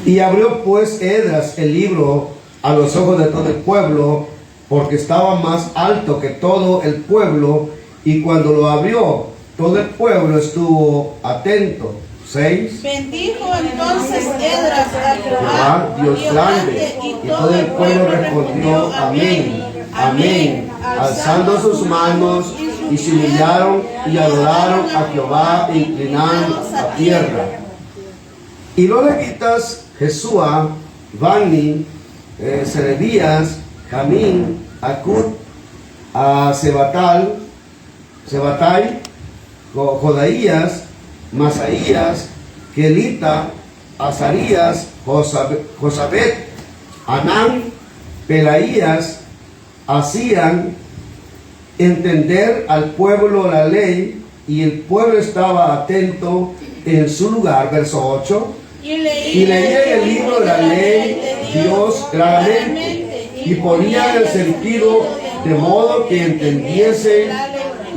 Y abrió pues Esdras el libro a los ojos de todo el pueblo, porque estaba más alto que todo el pueblo, y cuando lo abrió, todo el pueblo estuvo atento. 6. Bendijo entonces Esdras a Jehová, Dios grande, y todo el pueblo respondió amén, amén, alzando sus manos, y se humillaron y adoraron a Jehová, inclinando a tierra. Y los levitas, Jesúa, Bani, Serebías, Jamín, Acud, a Sebatai, Jodaías, Masaías, Kelita, Azarías, Josabet, Anán, Pelaías, hacían entender al pueblo la ley, y el pueblo estaba atento en su lugar. Verso 8. Y leían el libro de la ley Dios claramente, y ponían el sentido de modo que entendiesen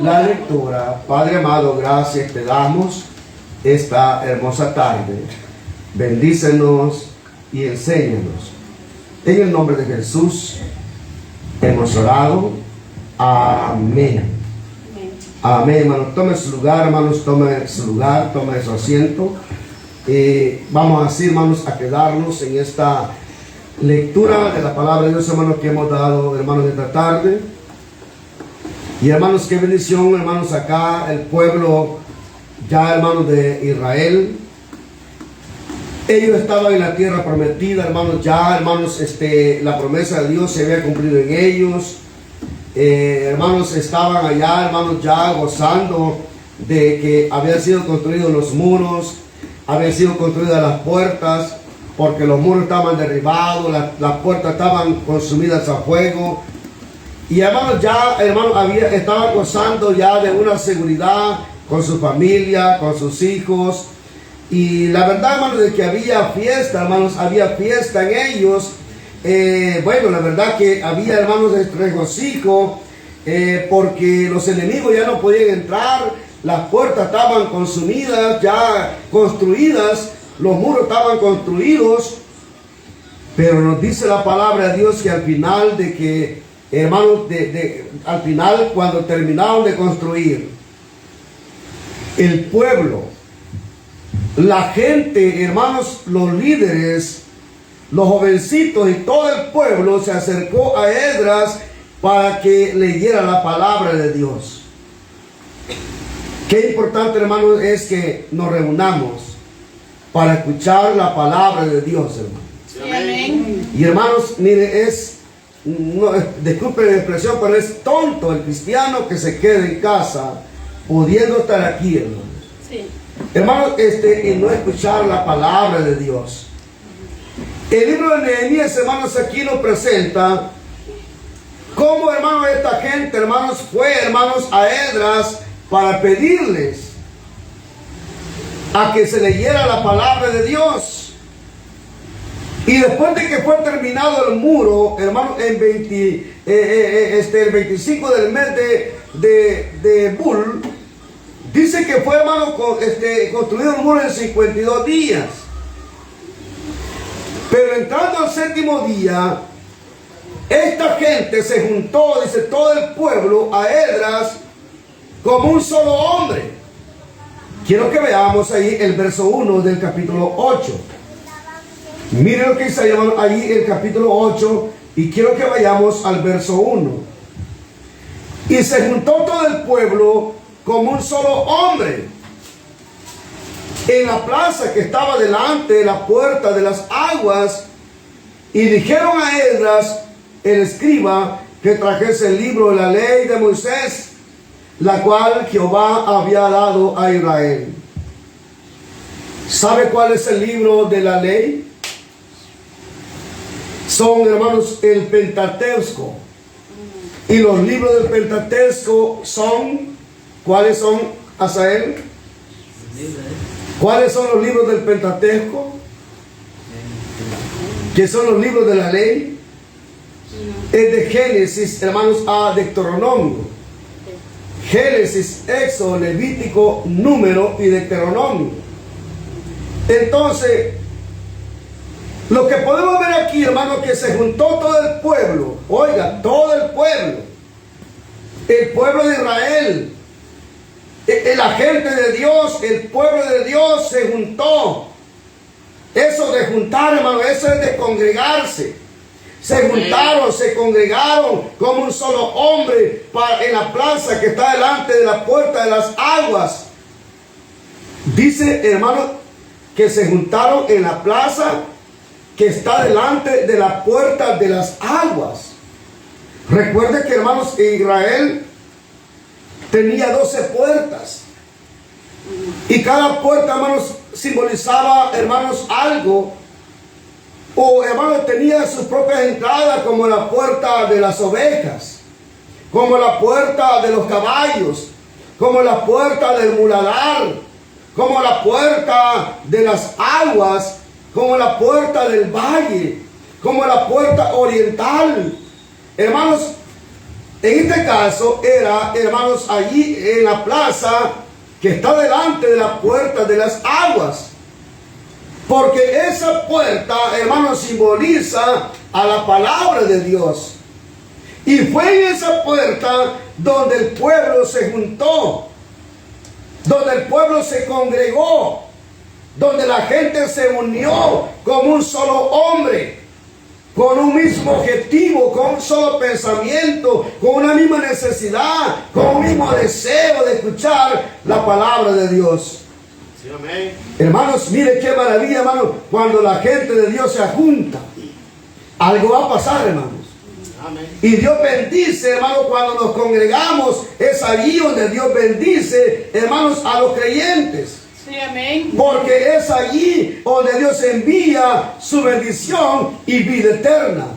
la lectura. Padre amado, gracias te damos esta hermosa tarde. Bendícenos y enséñanos. En el nombre de Jesús hemos orado. Amén. Amén, hermanos. Tome su lugar, hermanos. Tome su lugar, tome su asiento. Vamos así, hermanos, a quedarnos en esta lectura de la palabra de Dios, hermanos, que hemos dado, hermanos, esta tarde. Y hermanos, qué bendición, hermanos, acá el pueblo ya, hermanos, de Israel. Ellos estaban en la tierra prometida, hermanos, ya, hermanos, la promesa de Dios se había cumplido en ellos. Hermanos, estaban allá, hermanos, ya gozando de que habían sido construidos los muros, habían sido construidas las puertas, porque los muros estaban derribados, las puertas estaban consumidas a fuego. Y hermanos, ya, hermanos, estaban gozando ya de una seguridad con su familia, con sus hijos. Y la verdad, hermanos, de que había fiesta, hermanos, había fiesta en ellos. Bueno, la verdad que había, hermanos, regocijo, porque los enemigos ya no podían entrar, las puertas estaban consumidas, ya construidas, los muros estaban construidos. Pero nos dice la palabra de Dios que al final de que, hermanos, al final, cuando terminaron de construir, el pueblo, la gente, hermanos, los líderes, los jovencitos y todo el pueblo se acercó a Esdras para que leyera la palabra de Dios. Qué importante, hermanos, es que nos reunamos para escuchar la palabra de Dios, hermanos. Amén. Y hermanos, mire, disculpen la expresión, pero es tonto el cristiano que se quede en casa pudiendo estar aquí, hermanos. Sí. Hermanos, y no escuchar la palabra de Dios. El libro de Nehemías, hermanos, aquí nos presenta cómo, hermanos, esta gente, hermanos, fue, hermanos, a Esdras para pedirles a que se leyera la palabra de Dios. Y después de que fue terminado el muro, hermanos, el 25 del mes de Bul, dice que fue, hermano, construido el muro en 52 días. Pero entrando al séptimo día, esta gente se juntó, dice, todo el pueblo a Esdras como un solo hombre. Quiero que veamos ahí el verso 1 del capítulo 8. Miren lo que dice ahí el capítulo 8, y quiero que vayamos al verso 1. Y se juntó todo el pueblo como un solo hombre en la plaza que estaba delante de la puerta de las aguas, y dijeron a Esdras el escriba que trajese el libro de la ley de Moisés, la cual Jehová había dado a Israel. ¿Sabe cuál es el libro de la ley? Son, hermanos, el Pentateuco. Y los libros del Pentateuco son, ¿cuáles son, Asael? ¿Cuáles son los libros del Pentateuco? ¿Qué son los libros de la ley? Es de Génesis, hermanos, a Deuteronomio. Génesis, Éxodo, Levítico, Número y Deuteronomio. Entonces, Lo que podemos ver aquí, hermano, que se juntó todo el pueblo. Oiga, todo el pueblo de Israel, la gente de Dios, el pueblo de Dios se juntó. Eso de juntar, hermano, eso es de congregarse. Se juntaron, se congregaron como un solo hombre en la plaza que está delante de la puerta de las aguas. Dice, hermano, que se juntaron en la plaza que está delante de la puerta de las aguas. Recuerde que, hermanos, Israel tenía 12 puertas. Y cada puerta, hermanos, simbolizaba, hermanos, algo. O, hermanos, tenía sus propias entradas, como la puerta de las ovejas, como la puerta de los caballos, como la puerta del muladar, como la puerta de las aguas, como la puerta del valle, como la puerta oriental. Hermanos, en este caso era, hermanos, allí en la plaza que está delante de la puerta de las aguas. Porque esa puerta, hermanos, simboliza a la palabra de Dios. Y fue en esa puerta donde el pueblo se juntó, donde el pueblo se congregó, donde la gente se unió como un solo hombre, con un mismo objetivo, con un solo pensamiento, con una misma necesidad, con un mismo deseo de escuchar la palabra de Dios. Sí, amén. Hermanos, mire qué maravilla, hermanos, cuando la gente de Dios se junta. Algo va a pasar, hermanos. Amén. Y Dios bendice, hermanos, cuando nos congregamos. Es allí donde Dios bendice, hermanos, a los creyentes. Sí, amén. Porque es allí donde Dios envía su bendición y vida eterna.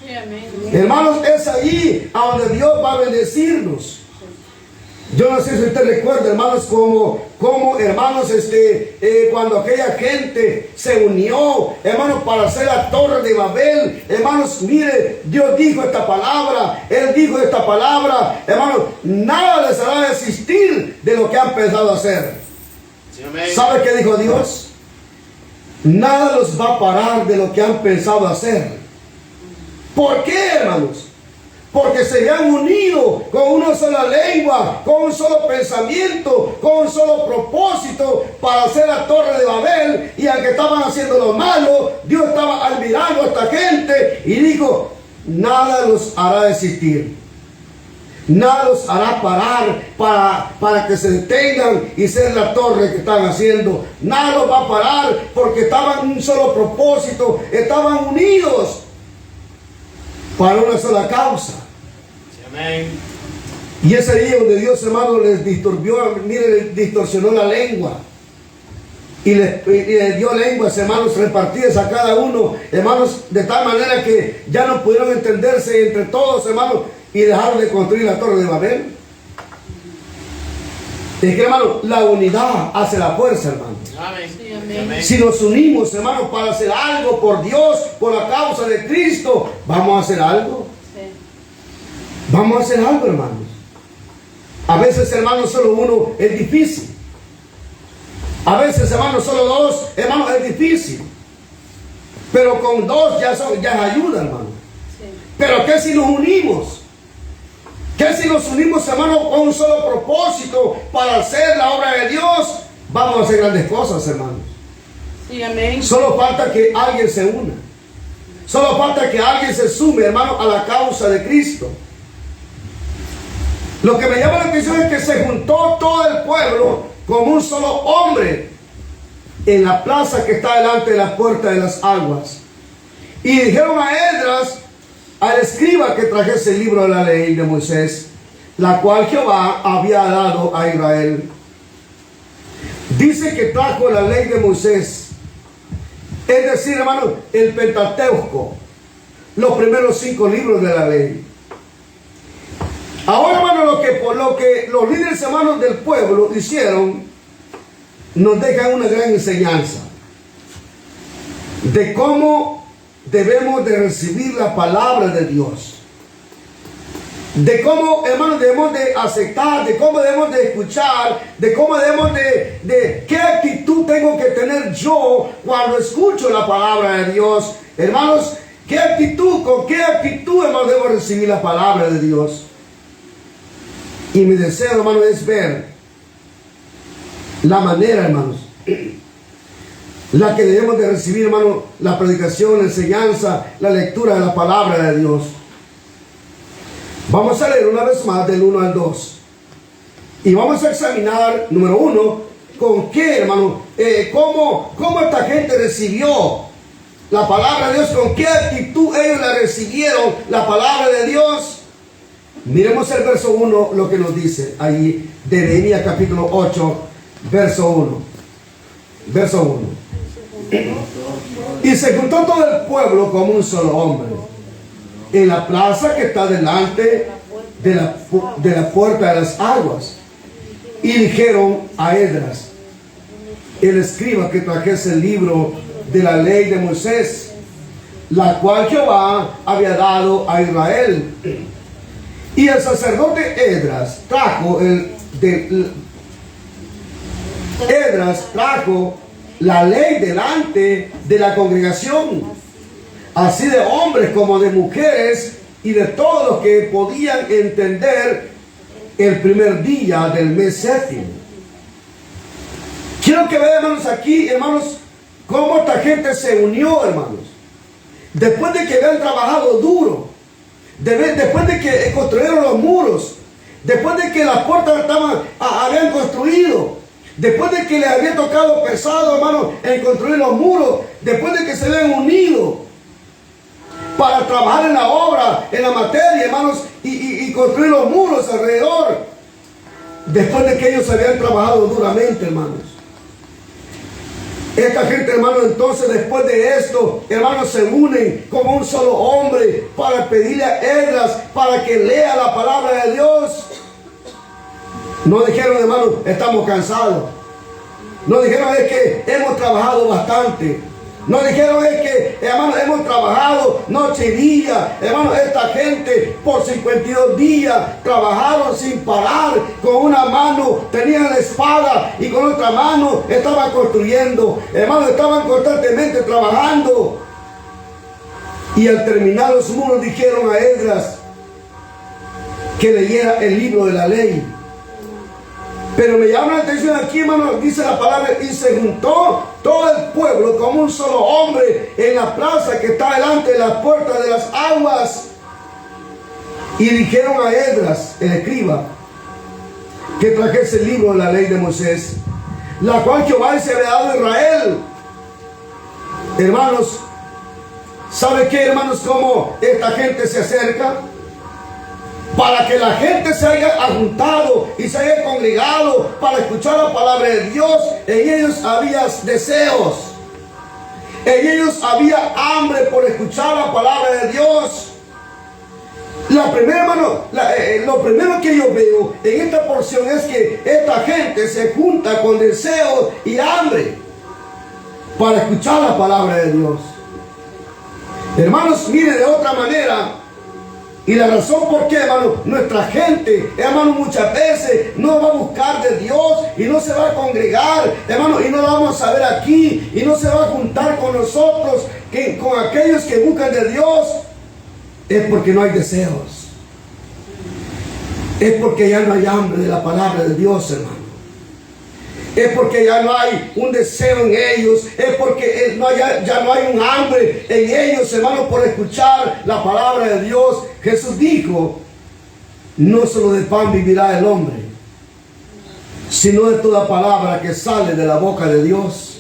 Sí, amén. Hermanos, es allí a donde Dios va a bendecirnos. Yo no sé si usted recuerda, hermanos, como hermanos, cuando aquella gente se unió, hermanos, para hacer la torre de Babel. Hermanos, mire, Dios dijo esta palabra, Él dijo esta palabra. Hermanos, nada les hará desistir de lo que han pensado hacer. Sí, amén. ¿Sabe qué dijo Dios? Nada los va a parar de lo que han pensado hacer. ¿Por qué, hermanos? Porque se han unido con una sola lengua, con un solo pensamiento, con un solo propósito para hacer la torre de Babel. Y aunque estaban haciendo lo malo, Dios estaba admirando a esta gente y dijo, nada los hará desistir. Nada los hará parar para que se detengan y ser la torre que están haciendo. Nada los va a parar porque estaban en un solo propósito, estaban unidos para una sola causa. Sí, amén. Y ese día donde Dios, hermano, les distorsionó la lengua. Y les dio lenguas, hermanos, repartidas a cada uno, hermanos, de tal manera que ya no pudieron entenderse entre todos, hermanos, y dejaron de construir la torre de Babel. Es que, hermano, la unidad hace la fuerza, hermano. Amén. Sí, Sí, amén. amén. Si nos unimos, hermanos, para hacer algo por Dios, por la causa de Cristo, vamos a hacer algo. Sí. Vamos a hacer algo, hermanos. A veces, hermanos, solo uno es difícil. A veces, hermanos, solo dos, hermanos, es difícil. Pero con dos ya es ayuda, hermano. Sí. Pero ¿qué si nos unimos? ¿Qué si nos unimos, hermanos, con un solo propósito para hacer la obra de Dios? Vamos a hacer grandes cosas, hermanos. Sí, amén. Solo falta que alguien se una. Solo falta que alguien se sume, hermano, a la causa de Cristo. Lo que me llama la atención es que se juntó todo el pueblo como un solo hombre en la plaza que está delante de la puerta de las aguas. Y dijeron a Esdras, al escriba, que trajese el libro de la ley de Moisés, la cual Jehová había dado a Israel. Dice que trajo la ley de Moisés, es decir, hermano, el Pentateuco, los primeros 5 libros de la ley. Ahora, hermano, lo que los líderes, hermanos, del pueblo hicieron, nos dejan una gran enseñanza de cómo debemos de recibir la palabra de Dios. de cómo, hermanos, debemos de aceptar, de cómo debemos de escuchar, de cómo debemos de qué actitud tengo que tener yo cuando escucho la palabra de Dios. Hermanos, ¿qué actitud, con qué actitud, hermanos, debo recibir la palabra de Dios? Y mi deseo, hermanos, es ver la manera, hermanos, la que debemos de recibir, hermanos, la predicación, la enseñanza, la lectura de la palabra de Dios. Vamos a leer una vez más del 1 al 2. Y vamos a examinar, número 1, con qué, hermano, cómo esta gente recibió la palabra de Dios, con qué actitud ellos la recibieron, la palabra de Dios. Miremos el verso 1, lo que nos dice allí, de Nehemías capítulo 8, verso 1. Verso 1. Y se juntó todo el pueblo como un solo hombre en la plaza que está delante de la puerta de las aguas. Y dijeron a Esdras, el escriba, que trajese el libro de la ley de Moisés, la cual Jehová había dado a Israel. Y el sacerdote Esdras trajo la ley delante de la congregación, así de hombres como de mujeres, y de todos los que podían entender, el primer día del mes séptimo. Quiero que vean, hermanos, aquí, hermanos, cómo esta gente se unió, hermanos. Después de que habían trabajado duro, después de que construyeron los muros, después de que las puertas habían construido, después de que les había tocado pesado, hermanos, en construir los muros, después de que se habían unido para trabajar en la obra, en la materia, hermanos, y construir los muros alrededor, después de que ellos habían trabajado duramente, hermanos. Esta gente, hermanos, entonces después de esto, hermanos, se unen como un solo hombre para pedirle a Esdras para que lea la palabra de Dios. No dijeron, hermanos, estamos cansados. No dijeron, es que hemos trabajado bastante. No dijeron, es que, hermanos, hemos trabajado noche y día. Hermanos, esta gente por 52 días trabajaron sin parar. Con una mano tenían la espada y con otra mano estaban construyendo. Hermanos, estaban constantemente trabajando. Y al terminar los muros dijeron a Esdras que leyera el libro de la ley. Pero me llama la atención aquí, hermano, dice la palabra, y se juntó todo el pueblo como un solo hombre en la plaza que está delante de las puertas de las aguas. Y dijeron a Esdras, el escriba, que trajese el libro de la ley de Moisés, la cual Jehová se había dado a Israel. Hermanos, ¿sabe qué, hermanos? Cómo esta gente se acerca. Para que la gente se haya juntado y se haya congregado para escuchar la palabra de Dios, en ellos había deseos, en ellos había hambre por escuchar la palabra de Dios. Lo primero que yo veo en esta porción es que esta gente se junta con deseos y hambre para escuchar la palabra de Dios. Hermanos, mire, de otra manera. Y la razón por qué, hermano, nuestra gente, hermano, muchas veces no va a buscar de Dios y no se va a congregar, hermano, y no lo vamos a ver aquí y no se va a juntar con nosotros, con aquellos que buscan de Dios, es porque no hay deseos. Es porque ya no hay hambre de la palabra de Dios, hermano. Es porque ya no hay un deseo en ellos. Es porque ya no hay un hambre en ellos, hermanos, por escuchar la palabra de Dios. Jesús dijo, no solo de pan vivirá el hombre, sino de toda palabra que sale de la boca de Dios.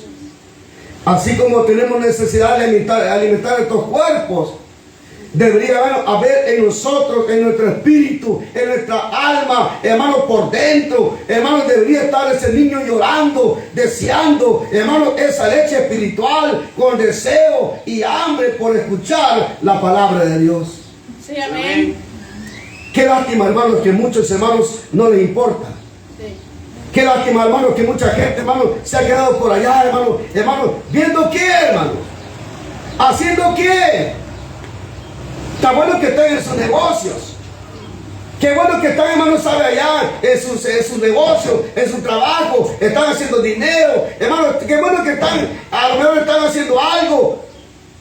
Así como tenemos necesidad de alimentar estos cuerpos, debería haber en nosotros, en nuestro espíritu, en nuestra alma, hermano, por dentro, hermano, debería estar ese niño llorando, deseando, hermano, esa leche espiritual, con deseo y hambre por escuchar la palabra de Dios. Sí, amén. Qué lástima, hermanos, que muchos hermanos no les importa. Sí. Qué lástima, hermanos, que mucha gente, hermano, se ha quedado por allá, hermano, ¿viendo qué, hermano? ¿Haciendo qué? Está bueno que estén en sus negocios. Qué bueno que están, hermanos, sabe allá en su negocio, en su trabajo, están haciendo dinero. Hermanos, qué bueno que están, a lo mejor están haciendo algo.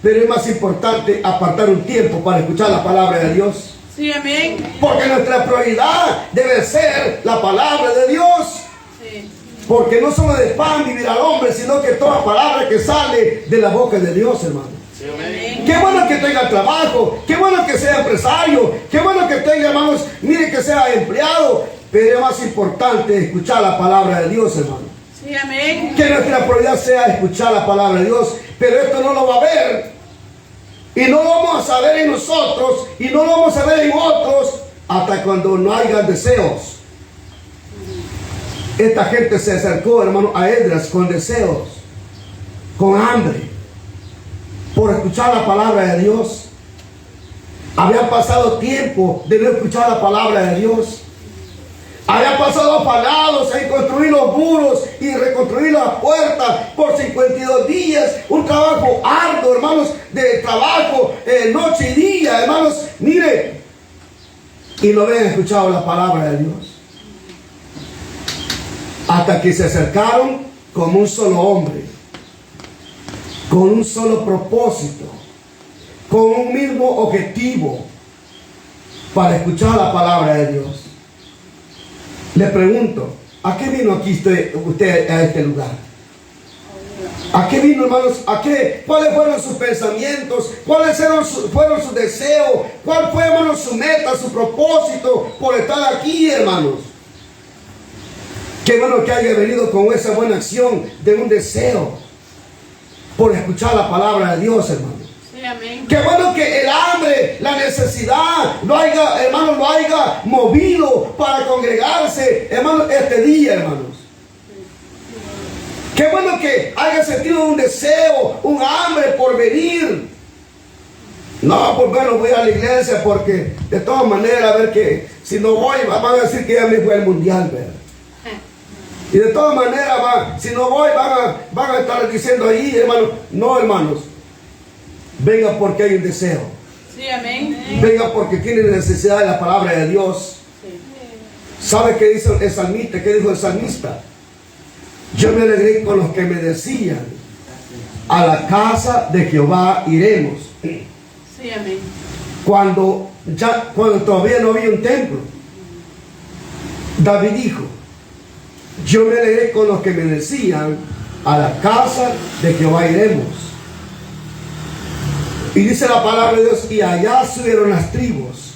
Pero es más importante apartar un tiempo para escuchar la palabra de Dios. Sí, amén. Porque nuestra prioridad debe ser la palabra de Dios. Sí. Porque no solo de pan vivirá el hombre, sino que toda palabra que sale de la boca de Dios, hermano. Sí, amén. Qué bueno que tenga trabajo, qué bueno que sea empresario, qué bueno que tenga, hermanos, mire que sea empleado, pero es más importante escuchar la palabra de Dios, hermano. Sí, amén. Que nuestra prioridad sea escuchar la palabra de Dios, pero esto no lo va a ver y no lo vamos a saber en nosotros y no lo vamos a ver en otros hasta cuando no haya deseos. Esta gente se acercó, hermano, a Esdras con deseos, con hambre, por escuchar la palabra de Dios. Habían pasado tiempo de no escuchar la palabra de Dios. Habían pasado afanados en construir los muros y reconstruir las puertas por 52 días. Un trabajo arduo, hermanos, de trabajo noche y día, hermanos. Mire, y no habían escuchado la palabra de Dios. Hasta que se acercaron como un solo hombre, con un solo propósito, con un mismo objetivo, para escuchar la palabra de Dios. Le pregunto, ¿a qué vino aquí usted a este lugar? ¿A qué vino, hermanos? ¿A qué? ¿Cuáles fueron sus pensamientos? ¿Cuáles fueron sus deseos? ¿Cuál fue, hermanos, su meta, su propósito por estar aquí, hermanos? Qué bueno que haya venido con esa buena acción de un deseo por escuchar la palabra de Dios, hermano. Sí, amén. Qué bueno que el hambre, la necesidad, lo haya, hermano, lo haya movido para congregarse, hermano, este día, hermanos. Qué bueno que haya sentido un deseo, un hambre por venir. No, pues bueno, voy a la iglesia porque de todas maneras, a ver que si no voy, van a decir que ya me fue al mundial, ¿verdad? Y de todas maneras, si no voy, van a estar diciendo ahí, hermano. No, hermanos. Venga porque hay un deseo. Sí, amén. Venga porque tiene necesidad de la palabra de Dios. ¿Sabe qué dice el salmista? ¿Qué dijo el salmista? Yo me alegré con los que me decían, a la casa de Jehová iremos. Sí, amén. Cuando todavía no había un templo, David dijo, yo me alegré con los que me decían, a la casa de Jehová iremos. Y dice la palabra de Dios, y allá subieron las tribus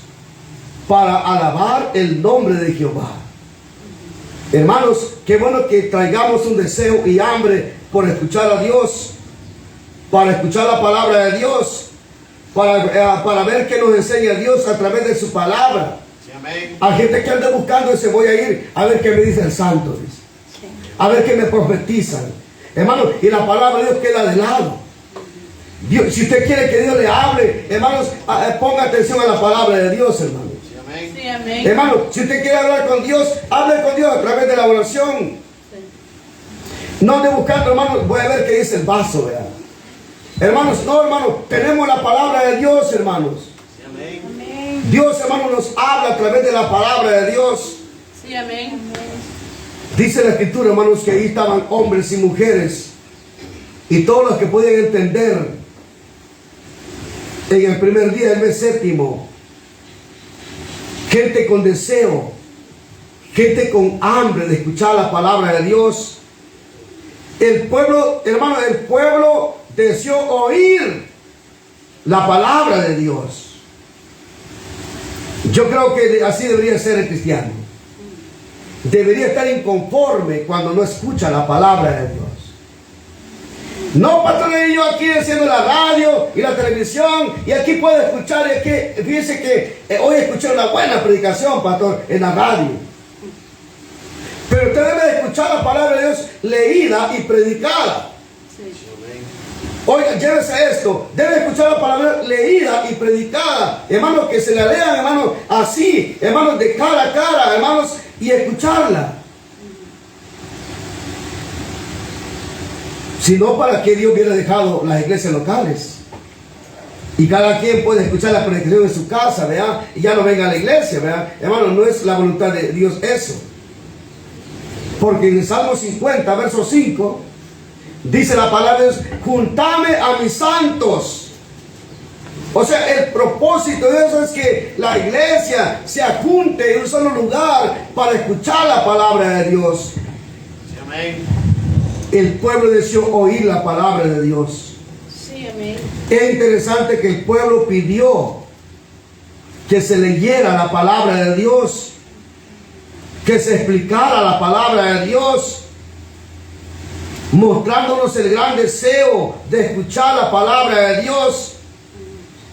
para alabar el nombre de Jehová. Hermanos, qué bueno que traigamos un deseo y hambre por escuchar a Dios, para escuchar la palabra de Dios, para ver qué nos enseña Dios a través de su palabra. Hay gente que anda buscando y se voy a ir a ver qué me dice el santo, dice. A ver qué me profetizan, hermanos, y la palabra de Dios queda de lado. Dios, si usted quiere que Dios le hable, hermanos, ponga atención a la palabra de Dios, hermanos. Sí, amén. Hermanos, si usted quiere hablar con Dios, hable con Dios a través de la oración. No ande buscando, hermanos, voy a ver qué dice el vaso, ¿verdad? Hermanos, no, hermanos, tenemos la palabra de Dios, hermanos. Dios, hermanos, nos habla a través de la palabra de Dios. Sí, amén. Dice la escritura, hermanos, que ahí estaban hombres y mujeres y todos los que podían entender en el primer día del mes séptimo, gente con deseo, gente con hambre de escuchar la palabra de Dios. El pueblo, hermano, el pueblo deseó oír la palabra de Dios. Yo creo que así debería ser el cristiano. Debería estar inconforme cuando no escucha la palabra de Dios. No, pastor, yo aquí haciendo la radio y la televisión y aquí puedo escuchar, y aquí, fíjense que hoy escuché una buena predicación, pastor, en la radio. Pero usted debe de escuchar la palabra de Dios leída y predicada. Oiga, llévese esto, debe escuchar la palabra leída y predicada, hermanos, que se la lean, hermanos, así, hermanos, de cara a cara, hermanos, y escucharla. Si no, ¿para qué Dios hubiera dejado las iglesias locales? Y cada quien puede escuchar la predicación en su casa, ¿verdad? Y ya no venga a la iglesia, ¿verdad? Hermano, no es la voluntad de Dios eso. Porque en el Salmo 50, verso 5, dice la palabra de Dios: juntame a mis santos. O sea, el propósito de eso es que la iglesia se junte en un solo lugar para escuchar la palabra de Dios. Sí, amén. El pueblo deseó oír la palabra de Dios. Sí, amén. Es interesante que el pueblo pidió que se leyera la palabra de Dios, que se explicara la palabra de Dios, mostrándonos el gran deseo de escuchar la palabra de Dios.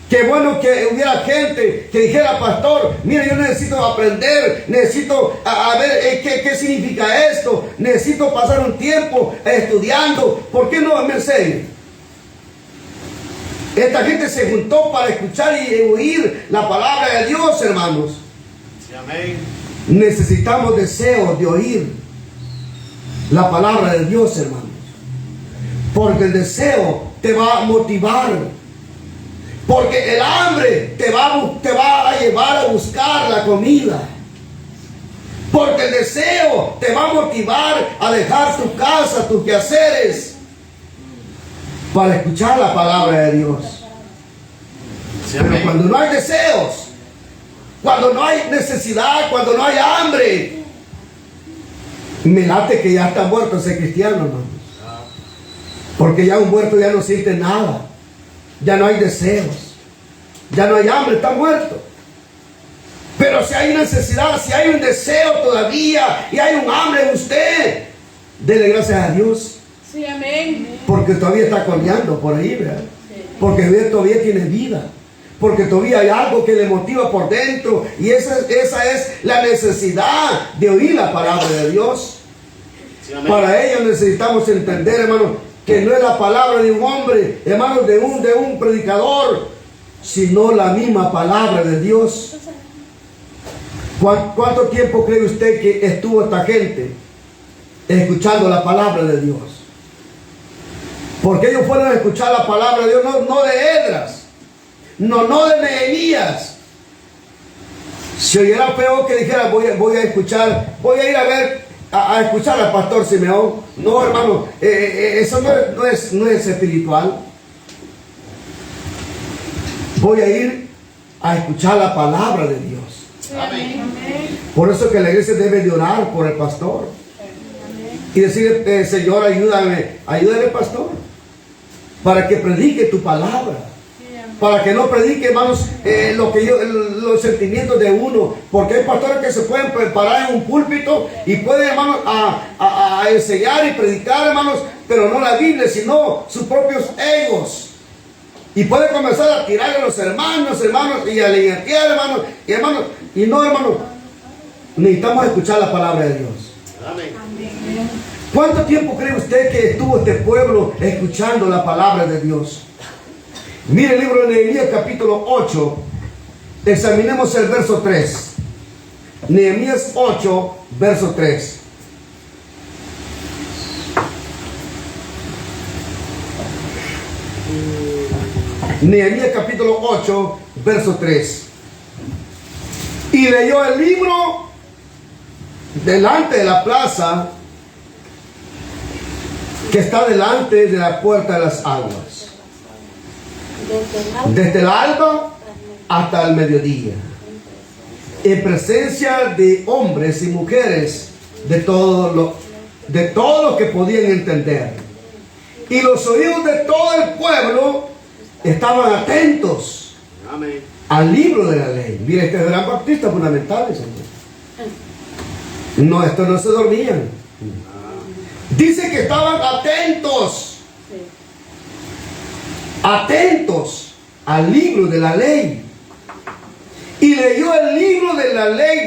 Qué bueno que hubiera gente que dijera: pastor, mira, yo necesito aprender, necesito a ver qué significa esto, necesito pasar un tiempo estudiando, ¿por qué no me enseñan? Esta gente se juntó para escuchar y oír la palabra de Dios, hermanos. Sí, amén. Necesitamos deseos de oír la palabra de Dios, hermanos, porque el deseo te va a motivar, porque el hambre te va a llevar a buscar la comida, porque el deseo te va a motivar a dejar tu casa, tus quehaceres, para escuchar la palabra de Dios. Sí, Pero amén. cuando no hay deseos, cuando no hay necesidad, cuando no hay hambre, me late que ya está muerto ese cristiano, hermano. Porque ya un muerto ya no siente nada, ya no hay deseos, ya no hay hambre, está muerto. Pero si hay necesidad, si hay un deseo todavía y hay un hambre en usted, dele gracias a Dios, Sí, amén. porque todavía está coleando por ahí, ¿verdad? Porque todavía tiene vida, porque todavía hay algo que le motiva por dentro, y esa es la necesidad de oír la palabra de Dios. Sí, amén. Para ello necesitamos entender, hermano, que no es la palabra de un hombre, hermano, de un predicador, sino la misma palabra de Dios. ¿Cuánto tiempo cree usted que estuvo esta gente escuchando la palabra de Dios? Porque ellos fueron a escuchar la palabra de Dios, no de Esdras, no de Nehemías. Si oyera feo que dijera: voy a escuchar, voy a ir a ver, a escuchar al pastor Simeón. No, hermano, eso no es espiritual. Voy a ir a escuchar la palabra de Dios. Sí, amén. Por eso que la iglesia debe de orar por el pastor y decirle: Señor, ayúdame pastor, para que predique tu palabra, para que no predique, hermanos, los sentimientos de uno, porque hay pastores que se pueden preparar en un púlpito y pueden, hermanos, a enseñar y predicar, hermanos, pero no la Biblia, sino sus propios egos. Y puede comenzar a tirarle a los hermanos, y a leñatear, hermanos, y no, hermanos, necesitamos escuchar la palabra de Dios. Amén. ¿Cuánto tiempo cree usted que estuvo este pueblo escuchando la palabra de Dios? Mire el libro de Nehemías capítulo 8, examinemos el verso 3. Nehemías 8, verso 3. Nehemías capítulo 8, verso 3. Y leyó el libro delante de la plaza que está delante de la puerta de las aguas, desde el alba hasta el mediodía, en presencia de hombres y mujeres de todo lo que podían entender. Y los oídos de todo el pueblo estaban atentos Amén. al libro de la ley. Mira, este es gran baptista fundamental, Señor. No, estos no se dormían. Dice que estaban atentos al libro de la ley. Y leyó el libro de la ley,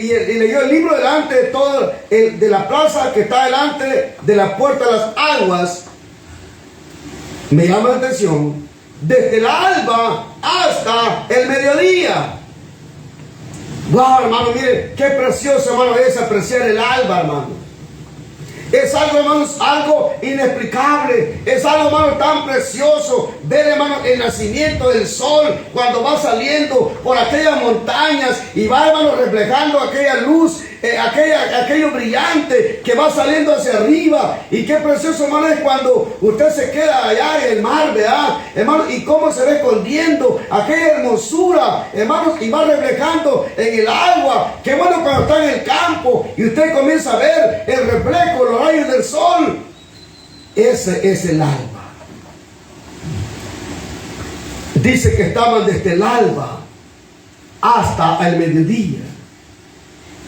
y leyó el libro delante de todo, de la plaza que está delante de la puerta de las aguas. Me llama la atención, desde el alba hasta el mediodía. Wow, hermano, mire, qué precioso, hermano, es apreciar el alba, hermano. Es algo, hermanos, algo inexplicable. Es algo, hermanos, tan precioso. Ver, hermanos, el nacimiento del sol cuando va saliendo por aquellas montañas y va, hermanos, reflejando aquella luz, aquello brillante que va saliendo hacia arriba. Y qué precioso, hermano, es cuando usted se queda allá en el mar, ¿verdad? Hermano, y cómo se va escondiendo aquella hermosura, hermanos, y va reflejando en el agua. Qué bueno cuando está en el campo y usted comienza a ver el reflejo, los rayos del sol. Ese es el alba. Dice que estaban desde el alba hasta el mediodía.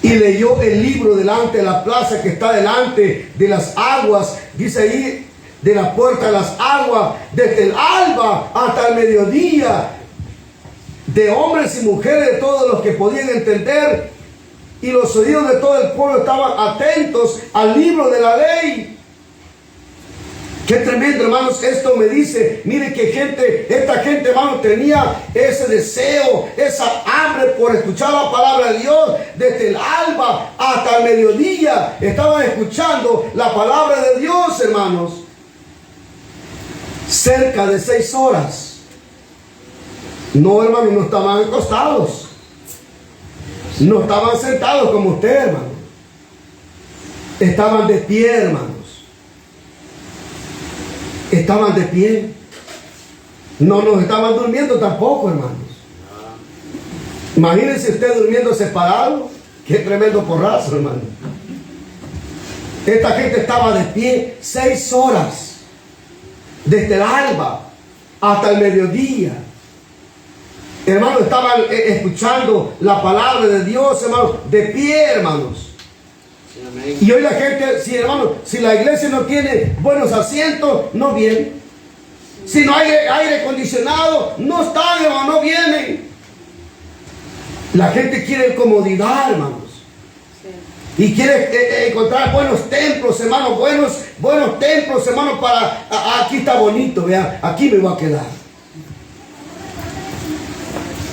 Y leyó el libro delante de la plaza que está delante de las aguas. Dice ahí, de la puerta de las aguas, desde el alba hasta el mediodía, de hombres y mujeres, de todos los que podían entender, y los oídos de todo el pueblo estaban atentos al libro de la ley. Qué tremendo, hermanos, esto me dice, mire que esta gente, hermanos, tenía ese deseo, esa hambre por escuchar la palabra de Dios. Desde el alba hasta el mediodía estaban escuchando la palabra de Dios, hermanos. Cerca de 6 horas. No, hermanos, no estaban acostados. No estaban sentados como usted, hermano. Estaban de pie, hermanos. Estaban de pie. No nos estaban durmiendo tampoco, hermanos. Imagínense usted durmiendo separado. Qué tremendo porrazo, hermano. Esta gente estaba de pie 6 horas. Desde el alba hasta el mediodía. Hermanos, estaban escuchando la palabra de Dios, hermanos, de pie, hermanos. Y hoy la gente, si, hermanos, si la iglesia no tiene buenos asientos, no vienen. Si no hay aire acondicionado, no están, hermanos, no vienen. La gente quiere comodidad, hermanos. Y quiere encontrar buenos templos, hermanos, buenos templos, hermanos, para, aquí está bonito, vean, aquí me voy a quedar.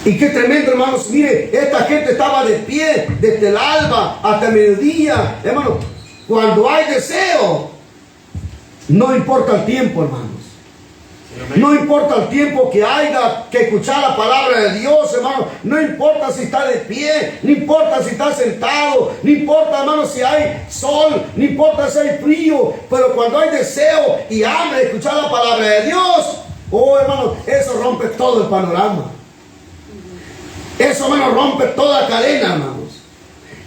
Y qué tremendo, hermanos, mire, esta gente estaba de pie desde el alba hasta el mediodía, hermanos. Cuando hay deseo, no importa el tiempo, hermanos. No importa el tiempo que haya que escuchar la palabra de Dios, hermano. No importa si está de pie, no importa si está sentado, no importa, hermano, si hay sol, no importa si hay frío. Pero cuando hay deseo y hambre de escuchar la palabra de Dios, oh, hermano, eso rompe todo el panorama. Eso, hermano, rompe toda cadena, hermanos.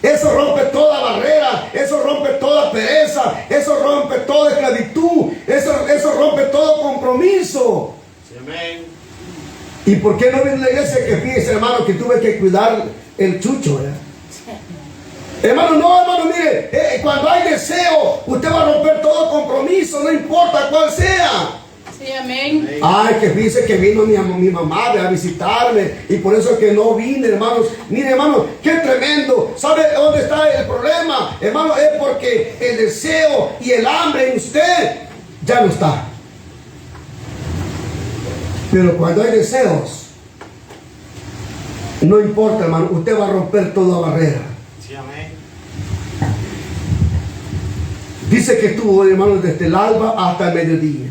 Eso rompe toda barrera, eso rompe toda pereza, eso rompe toda esclavitud, eso rompe todo compromiso. Sí, amén. ¿Y por qué no viene la iglesia? Que fíjese, hermano, que tuve que cuidar el chucho, ¿verdad? Hermano, no, hermano, mire, cuando hay deseo, usted va a romper todo compromiso, no importa cuál sea. Sí, amén. Ay, que dice que vino mi mamá a visitarme y por eso es que no vine, hermanos. Mire, hermanos, qué tremendo. ¿Sabe dónde está el problema? Hermano, es porque el deseo y el hambre en usted ya no está. Pero cuando hay deseos, no importa, hermano, usted va a romper toda barrera. Sí, amén. Dice que estuvo, hermano, desde el alba hasta el mediodía.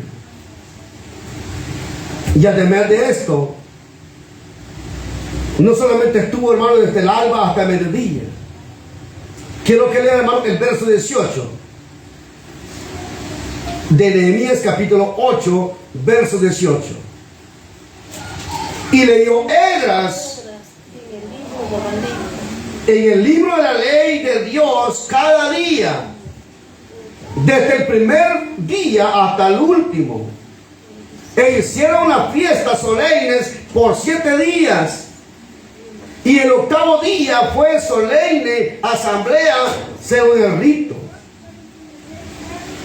Y además de esto, no solamente estuvo, hermano, desde el alba hasta el mediodía. Quiero que lea, hermano, el verso 18 de Nehemías capítulo 8, verso 18. Y leyó Esdras en el libro de la ley de Dios cada día, desde el primer día hasta el último. E hicieron una fiesta solemnes por 7 días. Y el 8º día fue solemne asamblea según el rito.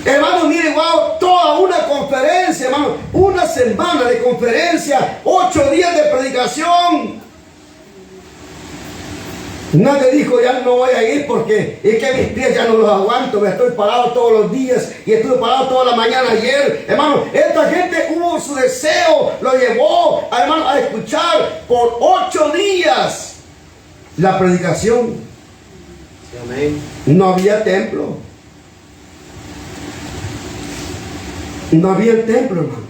Hermano, mire, wow, toda una conferencia, hermano, una semana de conferencia, 8 días de predicación. Nadie dijo, ya no voy a ir porque es que mis pies ya no los aguanto, me estoy parado todos los días y estuve parado toda la mañana ayer. Hermano, esta gente hubo su deseo, lo llevó, hermano, a escuchar por 8 días la predicación. Sí, amén. No había templo. No había el templo, hermanos.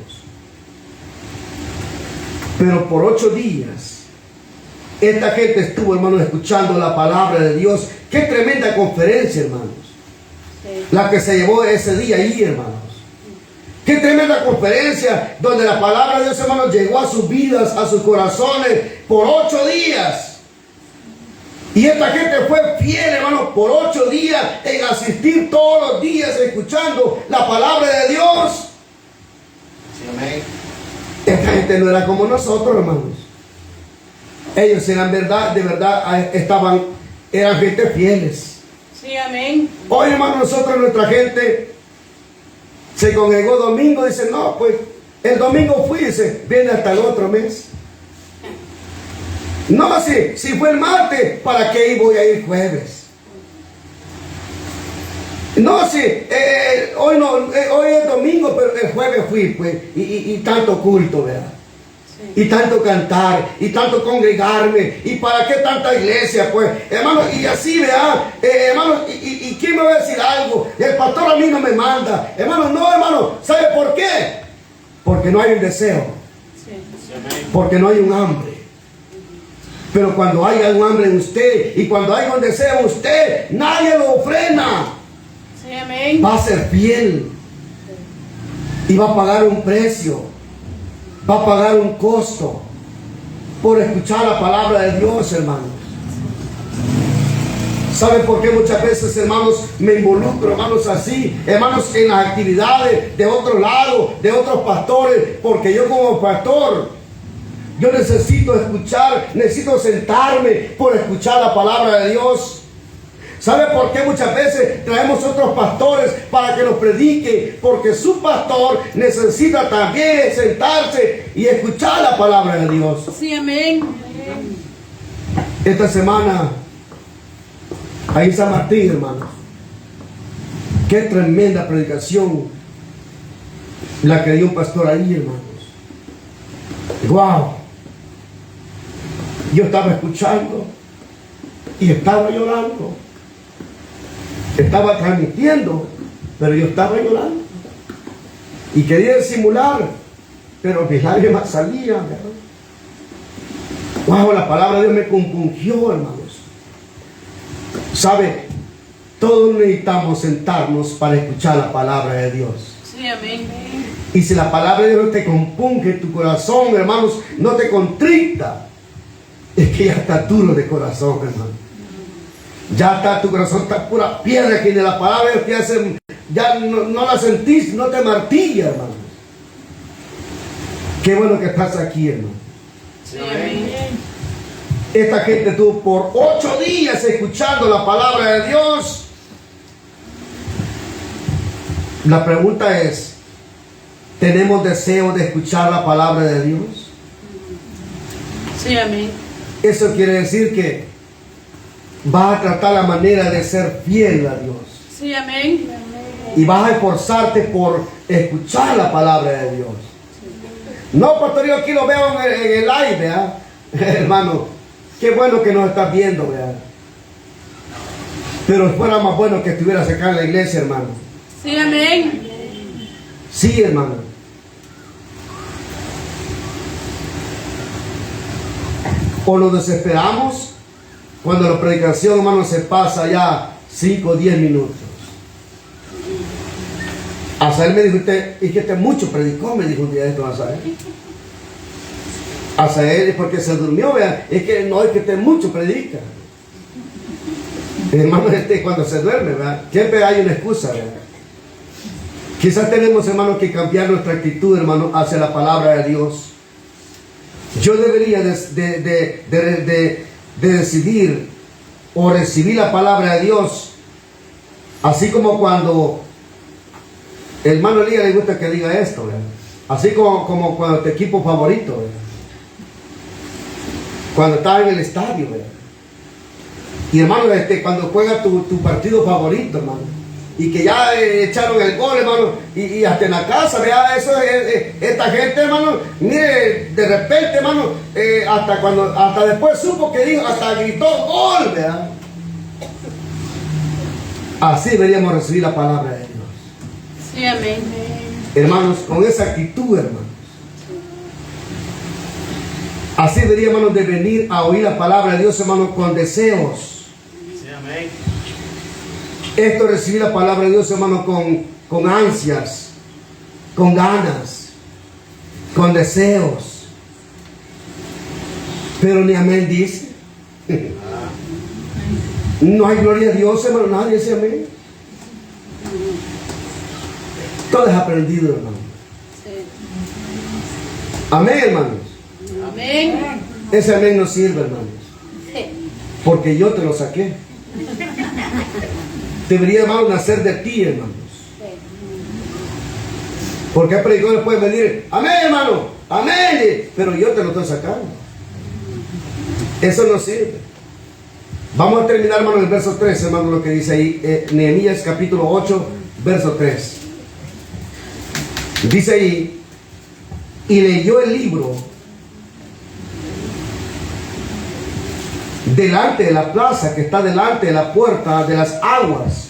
Pero por 8 días, esta gente estuvo, hermanos, escuchando la palabra de Dios. Qué tremenda conferencia, hermanos. La que se llevó ese día ahí, hermanos. Qué tremenda conferencia donde la palabra de Dios, hermanos, llegó a sus vidas, a sus corazones por 8 días. Y esta gente fue fiel, hermanos, por 8 días en asistir todos los días escuchando la palabra de Dios. Sí, amén. Esta gente no era como nosotros, hermanos. Ellos eran verdad, de verdad, eran gente fieles. Sí, amén. Hoy, hermanos, nosotros, nuestra gente se congregó domingo, dice, no, pues el domingo fui, dice, viene hasta el otro mes. No, si fue el martes, ¿para qué voy a ir jueves? No, hoy no, hoy es domingo, pero el jueves fui, pues, y tanto culto, ¿verdad? Sí. Y tanto cantar, y tanto congregarme, y para qué tanta iglesia, pues, hermano, y así, ¿verdad? Hermano, y ¿quién me va a decir algo? El pastor a mí no me manda, hermano, no, hermano, ¿sabe por qué? Porque no hay un deseo, Sí. porque no hay un hambre. Pero cuando haya un hambre en usted, y cuando haya un deseo en usted, nadie lo frena. Sí, amén. Va a ser fiel y va a pagar un precio, va a pagar un costo por escuchar la palabra de Dios, hermanos. ¿Saben por qué muchas veces, hermanos, me involucro, hermanos, así, hermanos, en las actividades de otro lado, de otros pastores? Porque yo como pastor, yo necesito escuchar, necesito sentarme por escuchar la palabra de Dios. ¿Sabe por qué muchas veces traemos otros pastores para que nos predique? Porque su pastor necesita también sentarse y escuchar la palabra de Dios. Sí, amén. Esta semana, ahí en San Martín, hermanos, qué tremenda predicación la que dio un pastor ahí, hermanos. ¡Wow! Yo estaba escuchando y estaba llorando. Estaba transmitiendo, pero yo estaba llorando. Y quería disimular, pero mis lágrimas salían, ¿verdad? Wow, la palabra de Dios me compungió, hermanos. ¿Sabe? Todos necesitamos sentarnos para escuchar la palabra de Dios. Sí, amén. Y si la palabra de Dios no te compunge tu corazón, hermanos, no te contrita, es que ya está duro de corazón, hermano. Ya está, tu corazón está pura piedra, que de la palabra de Dios te hace, ya no la sentís, no te martilla, hermano. Qué bueno que estás aquí, hermano. Sí, amén. Esta gente estuvo por 8 días escuchando la palabra de Dios. La pregunta es, ¿tenemos deseo de escuchar la palabra de Dios? Sí, amén. Eso quiere decir que vas a tratar la manera de ser fiel a Dios. Sí, amén. Y vas a esforzarte por escuchar la palabra de Dios. No, pastor, yo aquí lo veo en el live, ¿verdad? Hermano, qué bueno que nos estás viendo, ¿verdad? Pero fuera más bueno que estuvieras acá en la iglesia, hermano. Sí, amén. Sí, hermano. O nos desesperamos cuando la predicación, hermano, se pasa ya 5 o 10 minutos. Azael me dijo, es que mucho predicó, me dijo un día esto Azael. Azael es porque se durmió, vean. Es que no, es que mucho predica. Hermano, cuando se duerme, ¿verdad? Siempre hay una excusa, ¿verdad? Quizás tenemos, hermano, que cambiar nuestra actitud, hermano, hacia la palabra de Dios. Yo debería de decidir o recibir la palabra de Dios, así como cuando el hermano Elías le gusta que diga esto, ¿verdad? Así como cuando tu equipo favorito, ¿verdad? Cuando estás en el estadio, ¿verdad? Y hermano, cuando juega tu partido favorito, hermano, y que ya echaron el gol, hermano, y hasta en la casa, vea, eso esta gente, hermano, mire, de repente, hermano, hasta después supo que dijo, hasta gritó gol, vea. Así deberíamos recibir la palabra de Dios. Sí, amén. Hermanos, con esa actitud, hermanos. Así debería, hermanos, de venir a oír la palabra de Dios, hermanos, con deseos. Sí, amén. Esto es recibir la palabra de Dios, hermanos, con ansias, con ganas, con deseos. Pero ni amén dice. No hay gloria a Dios, hermano, nadie dice amén. Todo es aprendido, hermano. Amén, hermanos. Amén. Ese amén no sirve, hermanos. Porque yo te lo saqué. Debería, hermano, nacer de ti, hermanos. Porque hay predicadores pueden venir, amén, hermano, amén, pero yo te lo estoy sacando. Eso no sirve. Vamos a terminar, hermano, el verso 3, hermano, lo que dice ahí, Nehemías capítulo 8, verso 3. Dice ahí, y leyó el libro delante de la plaza que está delante de la puerta de las aguas,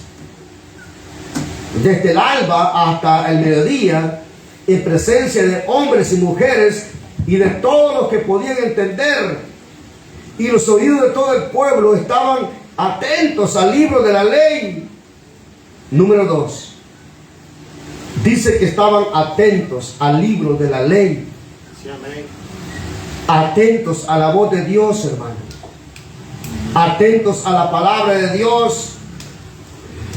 desde el alba hasta el mediodía, en presencia de hombres y mujeres y de todos los que podían entender. Y los oídos de todo el pueblo estaban atentos al libro de la ley. Número 2. Dice que estaban atentos al libro de la ley. Sí, amén. Atentos a la voz de Dios, hermano. Atentos a la palabra de Dios.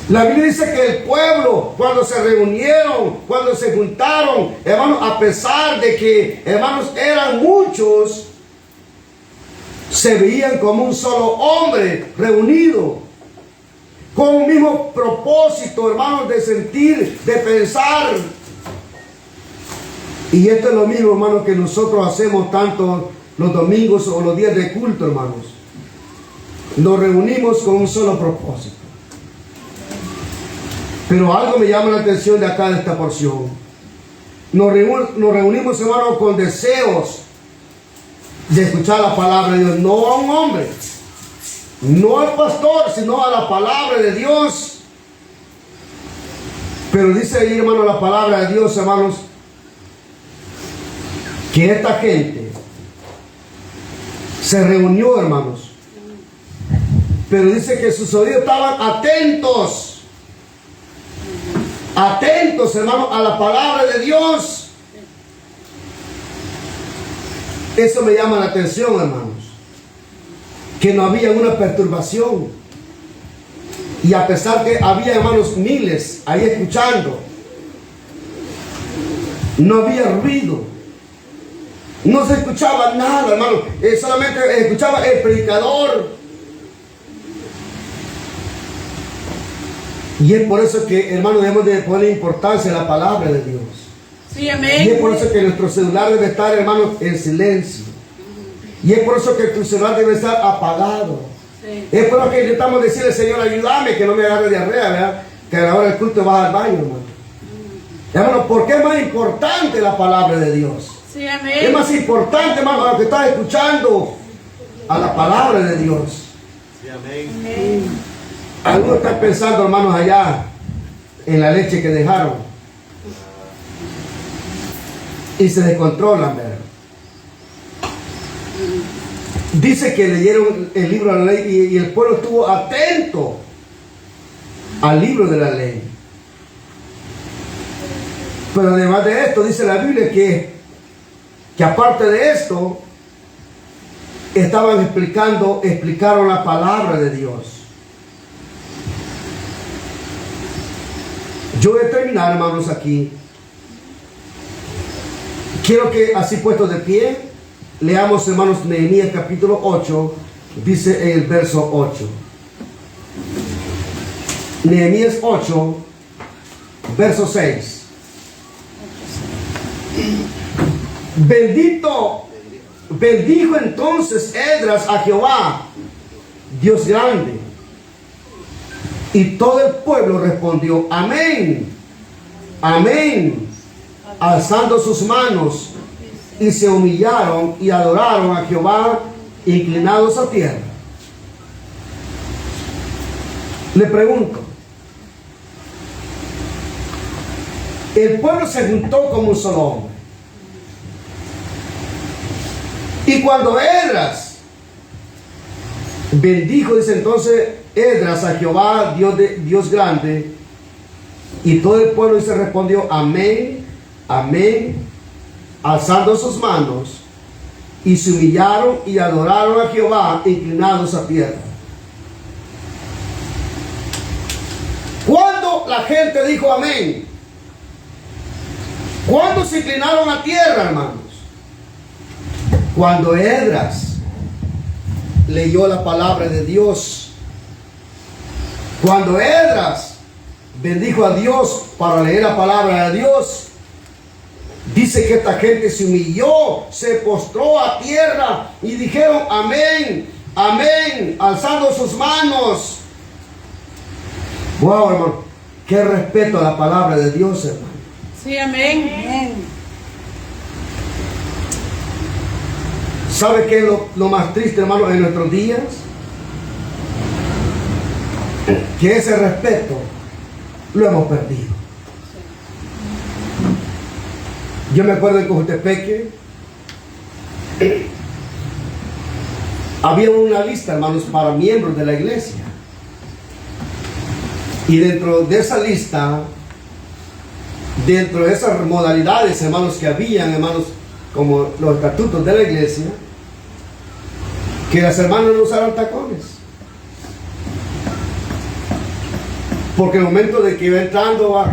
La Biblia dice que el pueblo, cuando se reunieron, cuando se juntaron, hermanos, a pesar de que, hermanos, eran muchos, se veían como un solo hombre reunido, con un mismo propósito, hermanos, de sentir, de pensar. Y esto es lo mismo, hermanos, que nosotros hacemos tanto los domingos o los días de culto, hermanos. Nos reunimos con un solo propósito. Pero algo me llama la atención de acá, de esta porción. Nos reunimos, hermanos, con deseos de escuchar la palabra de Dios, no a un hombre, no al pastor, sino a la palabra de Dios. Pero dice ahí, hermano, la palabra de Dios, hermanos, que esta gente se reunió, hermanos, pero dice que sus oídos estaban atentos, hermanos, a la palabra de Dios. Eso me llama la atención, hermanos, que no había una perturbación. Y a pesar que había, hermanos, miles ahí escuchando, no había ruido, no se escuchaba nada, hermano, solamente escuchaba el predicador. Y es por eso que, hermano, debemos de poner importancia a la palabra de Dios. Sí, amén. Y es por eso que nuestro celular debe estar, hermanos, en silencio. Y es por eso que tu celular debe estar apagado. Sí. Es por eso que intentamos decirle, Señor, ayúdame que no me agarre diarrea, ¿verdad? Que a la hora del culto vas al baño, hermano. Hermano, ¿por qué es más importante la palabra de Dios? Sí, amén. Es más importante, hermano, a lo que estás escuchando, a la palabra de Dios. Sí, amén. Amén. Algunos están pensando, hermanos, allá en la leche que dejaron. Y se descontrolan, ¿verdad? Dice que leyeron el libro de la ley y el pueblo estuvo atento al libro de la ley. Pero además de esto, dice la Biblia que aparte de esto, explicaron la palabra de Dios. Yo voy a terminar, hermanos, aquí. Quiero que, así puestos de pie, leamos, hermanos, Nehemías capítulo 8, dice el verso 8. Nehemías 8, verso 6. Bendijo entonces Esdras a Jehová, Dios grande. Y todo el pueblo respondió, amén, amén, alzando sus manos, y se humillaron y adoraron a Jehová, inclinados a tierra. Le pregunto, El pueblo se juntó como un solo hombre. Y cuando Esdras bendijo, dice entonces Esdras a Jehová, Dios grande, y todo el pueblo se respondió amén, amén, alzando sus manos, y se humillaron y adoraron a Jehová, inclinados a tierra. ¿Cuándo la gente dijo amén? ¿Cuándo se inclinaron a tierra, hermanos? Cuando Esdras leyó la palabra de Dios. Cuando Esdras bendijo a Dios para leer la palabra de Dios, dice que esta gente se humilló, se postró a tierra y dijeron amén, amén, alzando sus manos. Wow, hermano, qué respeto a la palabra de Dios, hermano. Sí, amén. ¿Sabe qué es lo más triste, hermano, en nuestros días? Que ese respeto lo hemos perdido. Yo me acuerdo en Cojutepeque había una lista, hermanos, para miembros de la iglesia. Y dentro de esa lista, dentro de esas modalidades, hermanos, que habían, hermanos, como los estatutos de la iglesia, que las hermanas no usaran tacones. Porque el momento de que iba entrando,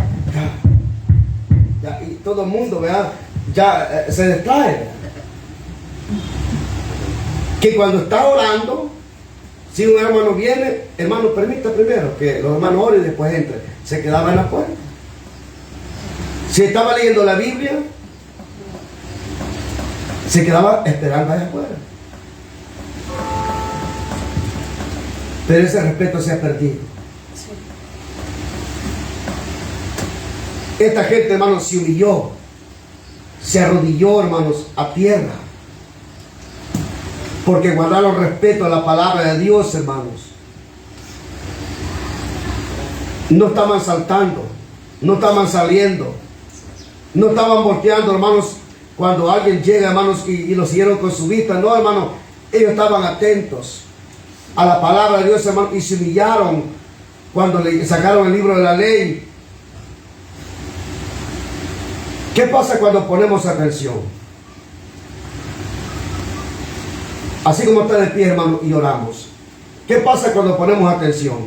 y todo el mundo, ¿verdad?, ya se distrae. Que cuando está orando, si un hermano viene, hermano, permita primero que los hermanos oren y después entre. Se quedaba en la puerta. Si estaba leyendo la Biblia, se quedaba esperando allá afuera. Pero ese respeto se ha perdido. Esta gente, hermanos, se humilló, se arrodilló, hermanos, a tierra, porque guardaron respeto a la palabra de Dios, hermanos. No estaban saltando, no estaban saliendo, no estaban volteando, hermanos, cuando alguien llega, hermanos, y lo siguieron con su vista. No, hermanos, ellos estaban atentos a la palabra de Dios, hermanos, y se humillaron cuando le sacaron el libro de la ley. ¿Qué pasa cuando ponemos atención? Así como está de pie, hermano, y oramos. ¿Qué pasa cuando ponemos atención?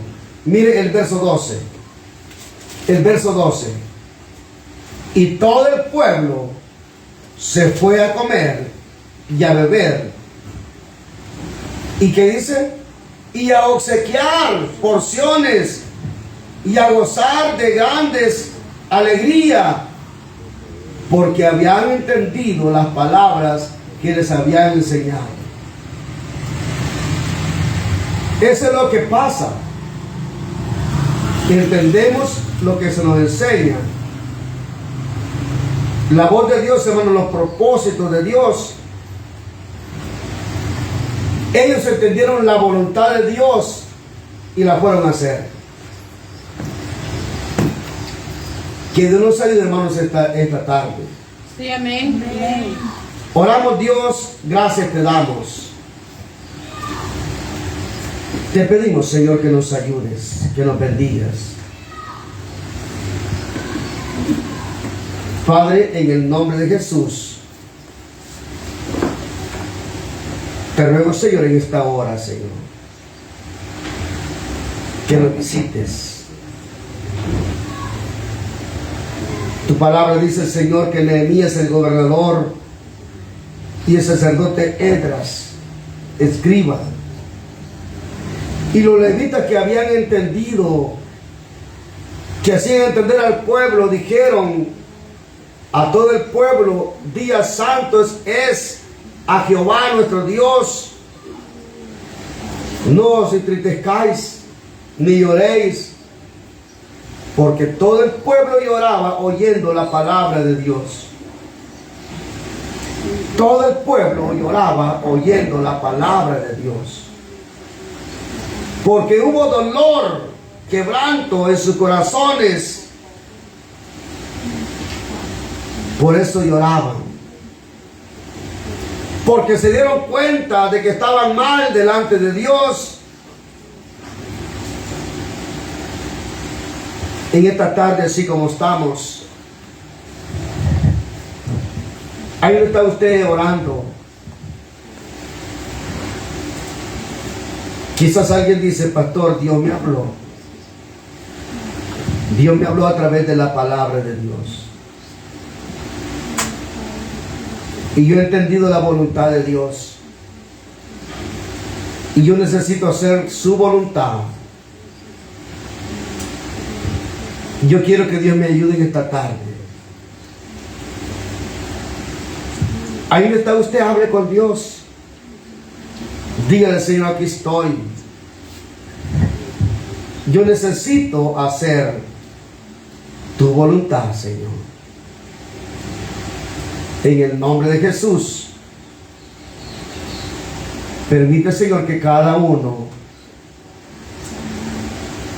Mire el verso 12. El verso 12. Y todo el pueblo se fue a comer y a beber. ¿Y qué dice? Y a obsequiar porciones y a gozar de grandes alegría, porque habían entendido las palabras que les habían enseñado. Eso es lo que pasa. Entendemos lo que se nos enseña. La voz de Dios, hermano, los propósitos de Dios. Ellos entendieron la voluntad de Dios y la fueron a hacer. Que Dios nos ayude, hermanos, esta tarde. Sí, amén. Amén. Oramos, Dios, gracias te damos. Te pedimos, Señor, que nos ayudes, que nos bendigas. Padre, en el nombre de Jesús, te ruego, Señor, en esta hora, Señor, que nos visites. Tu palabra dice, Señor, que Nehemías, el gobernador, y el sacerdote Esdras, escriba, y los levitas que habían entendido, que hacían entender al pueblo, dijeron a todo el pueblo: día santo es a Jehová nuestro Dios. No os entristezcáis ni lloréis, porque todo el pueblo lloraba oyendo la palabra de Dios. Todo el pueblo lloraba oyendo la palabra de Dios. Porque hubo dolor, quebranto en sus corazones. Por eso lloraban. Porque se dieron cuenta de que estaban mal delante de Dios. En esta tarde, así como estamos, ahí está usted orando. Quizás alguien dice: pastor, Dios me habló. Dios me habló a través de la palabra de Dios. Y yo he entendido la voluntad de Dios. Y yo necesito hacer su voluntad. Yo quiero que Dios me ayude en esta tarde. Ahí donde está usted, hable con Dios. Dígale: Señor, aquí estoy. Yo necesito hacer tu voluntad, Señor. En el nombre de Jesús. Permite, Señor, que cada uno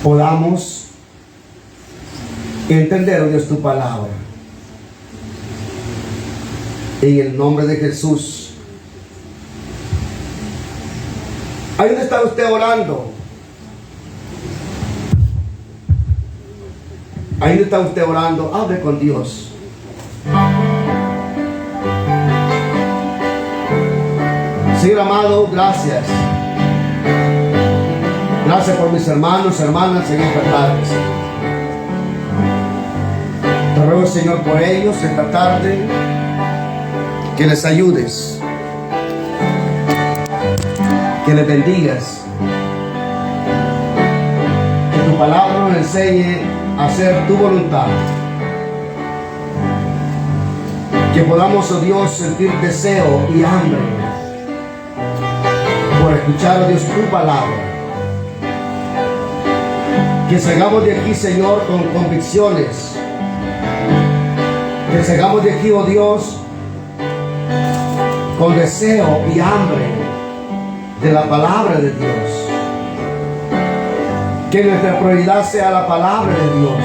podamos entender, oh Dios, tu palabra. En el nombre de Jesús. Ahí donde está usted orando. Ahí donde está usted orando, hable con Dios. Señor amado, gracias. Gracias por mis hermanos, hermanas en esta tarde. Te ruego, Señor, por ellos esta tarde, que les ayudes, que les bendigas, que tu palabra nos enseñe a hacer tu voluntad, que podamos, oh Dios, sentir deseo y hambre por escuchar, oh Dios, tu palabra, que salgamos de aquí, Señor, con convicciones, que salgamos de aquí, oh Dios, con deseo y hambre de la palabra de Dios. Que nuestra prioridad sea la palabra de Dios.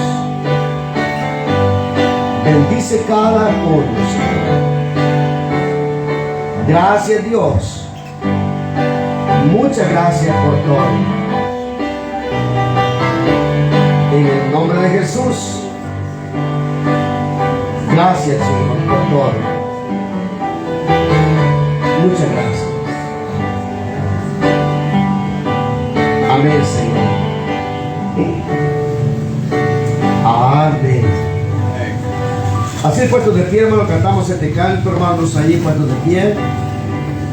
Bendice cada uno, Señor. Gracias, Dios. Muchas gracias por todo. En el nombre de Jesús. Gracias, Señor, por todo. Muchas gracias. Amén, Señor. Amén. Así puestos de pie, hermano, cantamos este canto, hermanos, allí puestos de pie.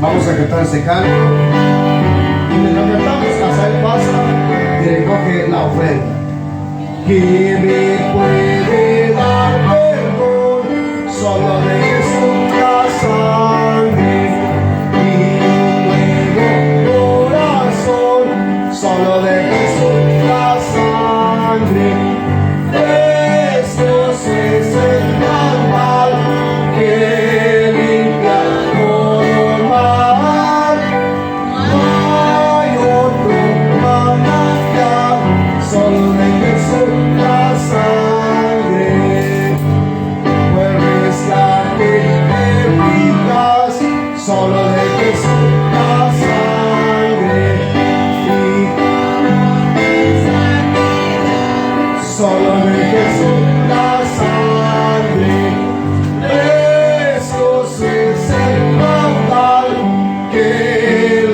Vamos a cantar este canto. Y mientras cantamos, Azael pasa y recoge la ofrenda. ¿Quién me puede dar perdón? Solo de Jesús la sangre y un nuevo corazón. Solo de Jesús la sangre. Jesús es el mal que limpia todo mal. No hay otro manantial, solo de Jesús la sangre. Pues rescate de vidas, solo de Jesús la sangre. Solo de Jesús la sangre. Jesús es el caudal que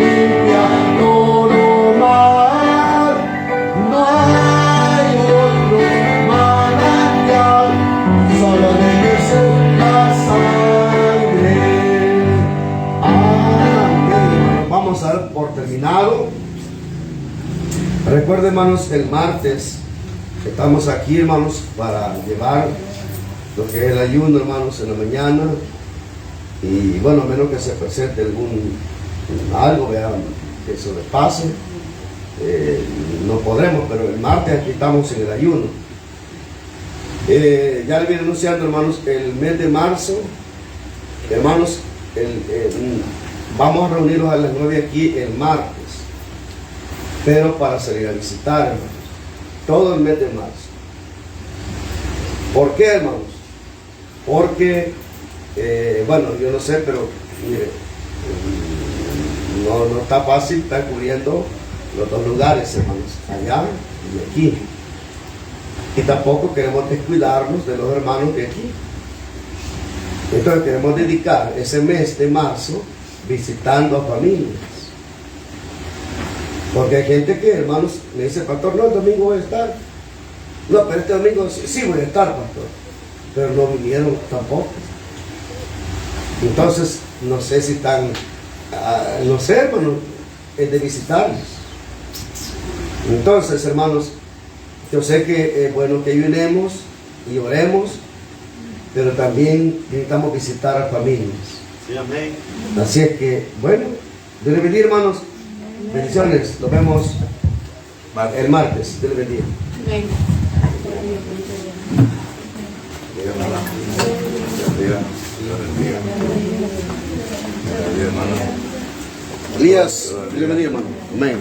limpia todo mal. No hay otro manantial, solo de Jesús la sangre. Amén. Vamos a dar por terminado. Recuerden, hermanos, el martes estamos aquí, hermanos, para llevar lo que es el ayuno, hermanos, en la mañana. Y bueno, a menos que se presente algo, vean, que se les pase, no podremos, pero el martes aquí estamos en el ayuno. Ya le viene anunciando, hermanos, el mes de marzo, hermanos, vamos a reunirnos a las 9 aquí el martes, pero para salir a visitar, hermanos, todo el mes de marzo. ¿Por qué, hermanos? Porque bueno, yo no sé, pero mire, no está fácil estar cubriendo los dos lugares, hermanos, allá y aquí. Y tampoco queremos descuidarnos de los hermanos de aquí. Entonces queremos dedicar ese mes de marzo visitando a familias. Porque hay gente que, hermanos, me dice, pastor, no, el domingo voy a estar. No, pero este domingo sí voy a estar, pastor. Pero no vinieron tampoco. Entonces, no sé si están, no sé, hermanos, es de visitarlos. Entonces, hermanos, yo sé que es bueno que ayunemos y oremos, pero también necesitamos visitar a familias. Sí, amén. Así es que, bueno, Dios les bendiga, hermanos. Bendiciones. Nos vemos el martes. Dios les bendiga. Amén. Amén. Elías, Dios les bendiga, hermano. Amén.